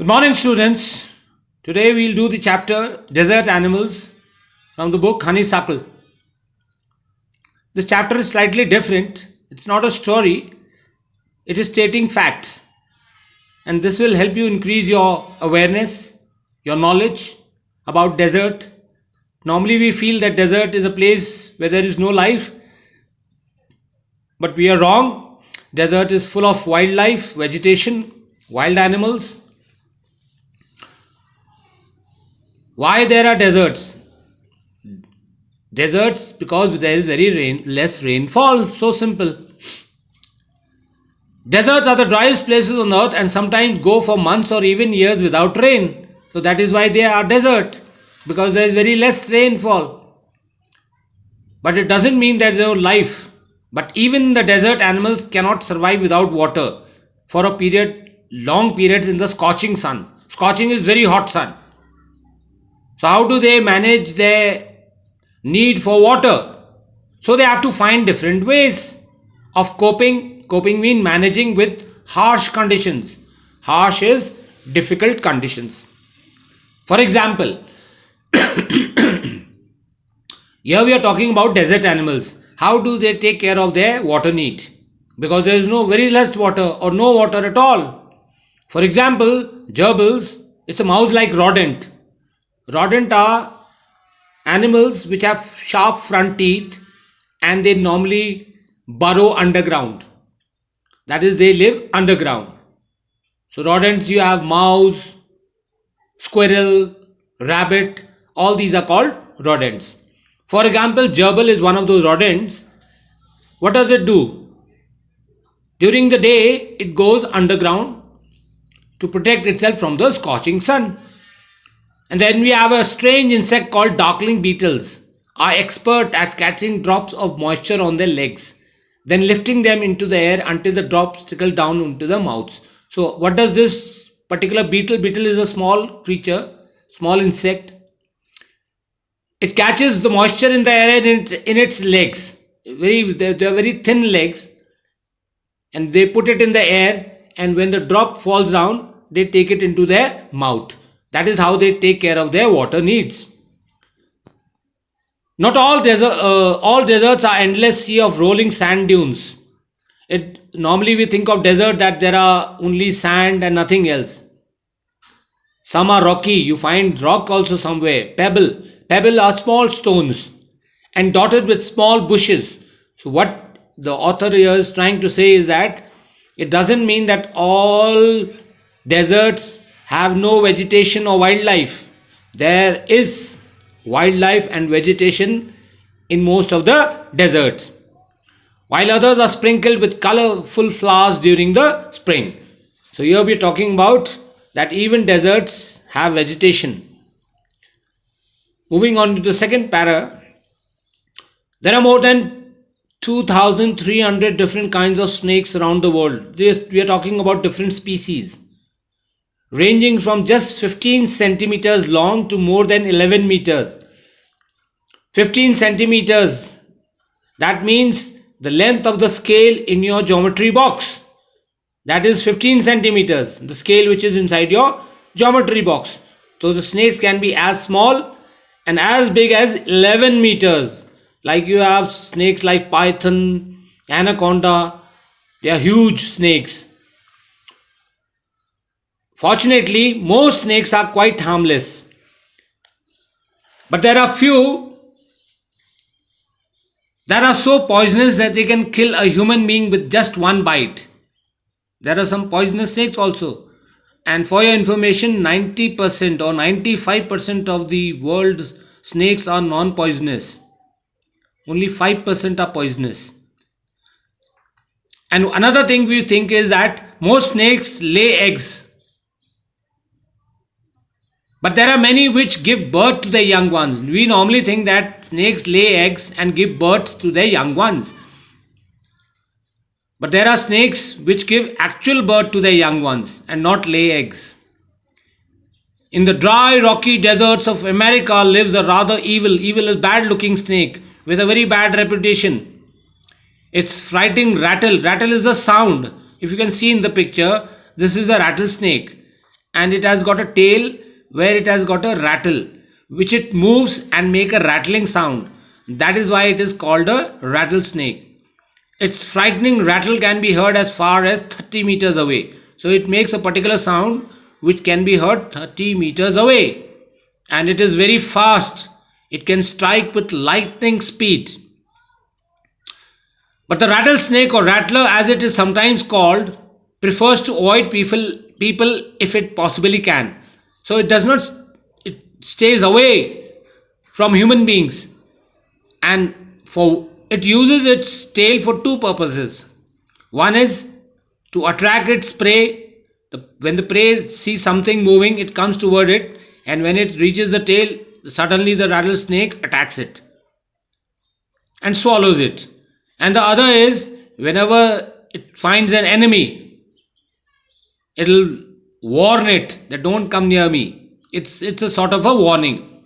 Good morning, students. Today we'll do the chapter Desert Animals from the book Honeysuckle. This chapter is slightly different. It's not a story, it is stating facts. And this will help you increase your awareness, your knowledge about desert. Normally we feel that desert is a place where there is no life, but we are wrong. Desert is full of wildlife, vegetation, wild animals. Why there are deserts? Deserts because there is less rainfall. So simple. Deserts are the driest places on earth and sometimes go for months or even years without rain. So that is why they are desert, because there is very less rainfall. But it doesn't mean there is no life. But even the desert animals cannot survive without water for a period, long periods in the scorching sun. Scorching is very hot sun. So how do they manage their need for water? So they have to find different ways of coping. Coping means managing with harsh conditions. Harsh is difficult conditions. For example, here we are talking about desert animals. How do they take care of their water need? Because there is very less water or no water at all. For example, gerbils, it's a mouse-like rodent. Rodent are animals which have sharp front teeth and they normally burrow underground. That is, they live underground. So rodents, you have mouse, squirrel, rabbit, all these are called rodents. For example, gerbil is one of those rodents. What does it do? During the day, it goes underground to protect itself from the scorching sun. And then we have a strange insect called darkling beetles, are expert at catching drops of moisture on their legs, then lifting them into the air until the drops trickle down into the mouths. So what does this particular beetle? Beetle is a small creature, small insect. It catches the moisture in the air in its legs. They are very thin legs, and they put it in the air, and when the drop falls down, they take it into their mouth. That is how they take care of their water needs. Not all deserts are endless sea of rolling sand dunes. Normally we think of desert that there are only sand and nothing else. Some are rocky. You find rock also somewhere. Pebble are small stones and dotted with small bushes. So what the author here is trying to say is that it doesn't mean that all deserts have no vegetation or wildlife. There is wildlife and vegetation in most of the deserts, while others are sprinkled with colorful flowers during the spring. So here we are talking about that even deserts have vegetation. Moving on to the second para, there are more than 2,300 different kinds of snakes around the world. We are talking about different species, ranging from just 15 centimeters long to more than 11 meters. 15 centimeters, that means the length of the scale in your geometry box. That is 15 centimeters, the scale which is inside your geometry box. So the snakes can be as small and as big as 11 meters. Like you have snakes like python, anaconda, they are huge snakes. Fortunately, most snakes are quite harmless. But there are few that are so poisonous that they can kill a human being with just one bite. There are some poisonous snakes also. And for your information, 90% or 95% of the world's snakes are non-poisonous. Only 5% are poisonous. And another thing we think is that most snakes lay eggs. But there are many which give birth to their young ones. We normally think that snakes lay eggs and give birth to their young ones. But there are snakes which give actual birth to their young ones and not lay eggs. In the dry, rocky deserts of America lives a rather evil is bad looking snake with a very bad reputation. It's frightening rattle. Rattle is the sound. If you can see in the picture, this is a rattlesnake. and it has got a tail where it has got a rattle which it moves and make a rattling sound. That is why it is called a rattlesnake. Its frightening rattle can be heard as far as 30 meters away. So it makes a particular sound which can be heard 30 meters away. And it is very fast. It can strike with lightning speed. But the rattlesnake, or rattler as it is sometimes called, prefers to avoid people if it possibly can. So it does not, it stays away from human beings, and for it uses its tail for two purposes. One is to attract its prey. When the prey sees something moving, it comes toward it, and when it reaches the tail, suddenly the rattlesnake attacks it and swallows it. And the other is, whenever it finds an enemy, it'll warn it that don't come near me. It's a sort of a warning.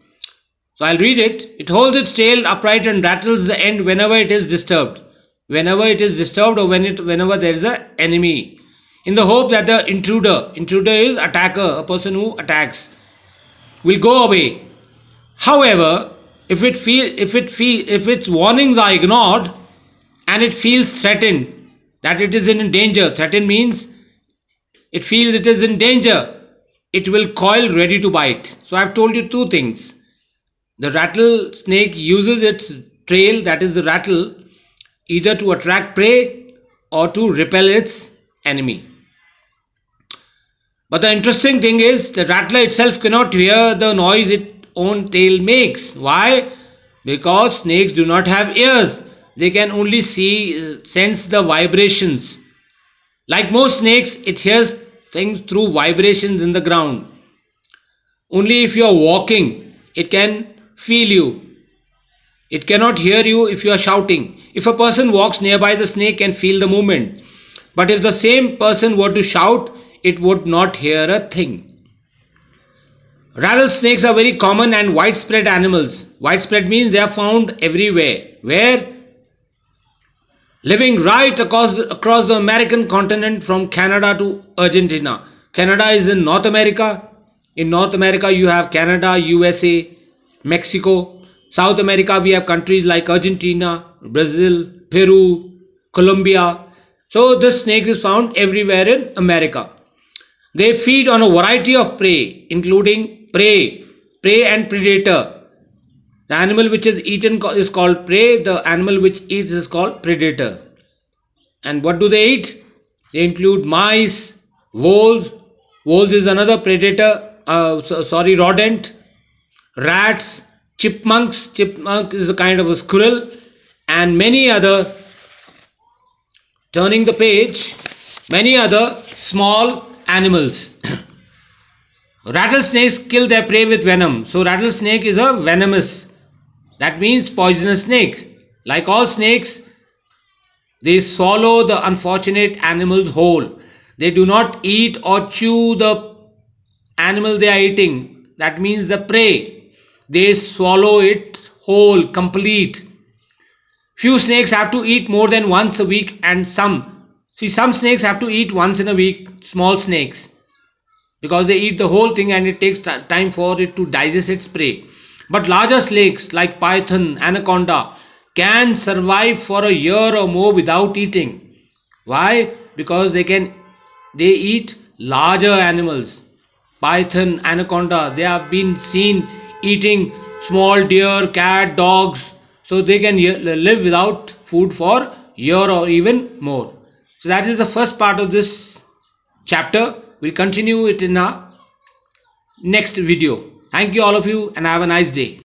So I'll read it. It holds its tail upright and rattles the end whenever it is disturbed. Whenever it is disturbed, or whenever there is an enemy, in the hope that the intruder is attacker, a person who attacks, will go away. However, if its warnings are ignored and it feels threatened, that it is in danger, threatened means it feels it is in danger, it will coil ready to bite. So I have told you two things. The rattlesnake uses its trail, that is the rattle, either to attract prey or to repel its enemy. But the interesting thing is, the rattler itself cannot hear the noise its own tail makes. Why? Because snakes do not have ears. They can only sense the vibrations. Like most snakes, it hears things through vibrations in the ground. Only if you are walking, it can feel you. It cannot hear you if you are shouting. If a person walks nearby, the snake can feel the movement. But if the same person were to shout, it would not hear a thing. Rattlesnakes are very common and widespread animals. Widespread means they are found everywhere. Where? Living right across the American continent, from Canada to Argentina. Canada is in North America. In North America you have Canada, USA, Mexico. South America we have countries like Argentina, Brazil, Peru, Colombia. So this snake is found everywhere in America. They feed on a variety of prey, including prey and predator. The animal which is eaten is called prey. The animal which eats is called predator. And what do they eat? They include mice, voles. Voles is another predator. Rodent. Rats, chipmunks. Chipmunk is a kind of a squirrel, and many other. Turning the page, many other small animals. Rattlesnakes kill their prey with venom. So rattlesnake is a venomous. That means poisonous snake. Like all snakes, they swallow the unfortunate animals whole. They do not eat or chew the animal they are eating. That means the prey. They swallow it whole, complete. Few snakes have to eat more than once a week, and some snakes have to eat once in a week, small snakes, because they eat the whole thing and it takes time for it to digest its prey. But larger snakes like python, anaconda can survive for a year or more without eating. Why? Because they eat larger animals. Python, anaconda, they have been seen eating small deer, cat, dogs. So they can live without food for a year or even more. So that is the first part of this chapter. We'll continue it in our next video. Thank you all of you, and have a nice day.